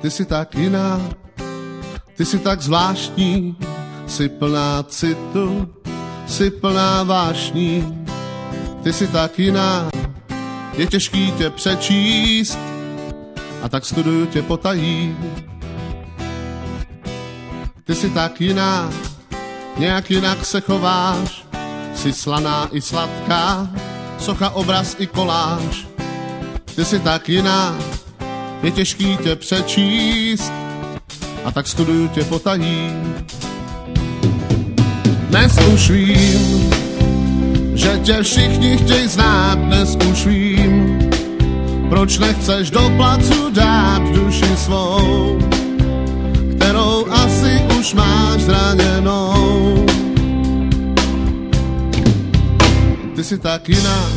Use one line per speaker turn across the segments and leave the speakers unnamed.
Ty jsi tak jiná, ty jsi tak zvláštní, jsi plná citu, jsi plná vášní. Ty jsi tak jiná, je těžký tě přečíst, a tak studuju tě potají. Ty jsi tak jiná, nějak jinak se chováš, jsi slaná i sladká, socha, obraz i koláž. Ty jsi tak jiná, je těžký tě přečíst, a tak studuju tě potají. Dnes už vím, že tě všichni chtějí znát, dnes už vím, proč nechceš do placu dát duši svou, kterou asi už máš zraněnou. Ty jsi tak jiná,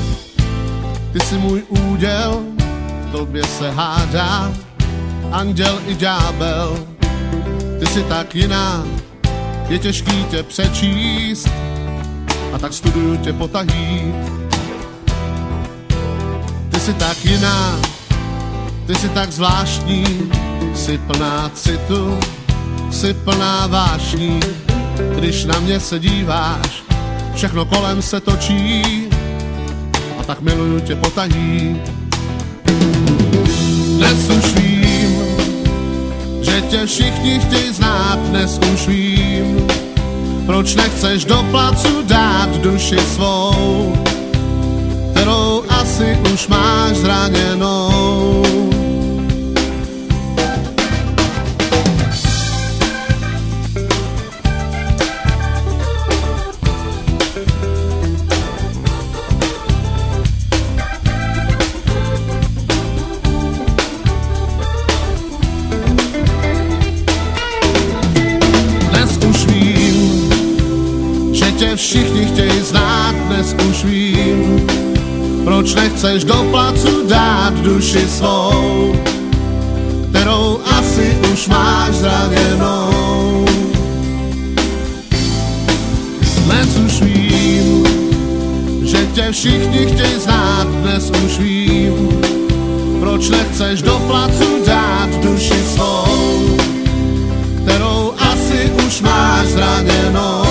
ty jsi můj úděl, v tobě se hádá anděl i ďábel. Ty jsi tak jiná, je těžký tě přečíst, a tak studuju tě potají. Ty jsi tak jiná, ty jsi tak zvláštní, jsi plná citu, jsi plná vášní. Když na mě se díváš, všechno kolem se točí, a tak miluju tě potají. Dnes už vím, že tě všichni chtějí znát, dnes už vím, proč nechceš do placu dát duši svou, kterou asi už máš zraněnou. Tě všichni chtějí znát, dnes už vím, proč nechceš do placu dát duši svou, kterou asi už máš zraněnou. Dnes už vím, že tě všichni chtějí znát, dnes už vím, proč nechceš do placu dát duši svou, kterou asi už máš zraněnou.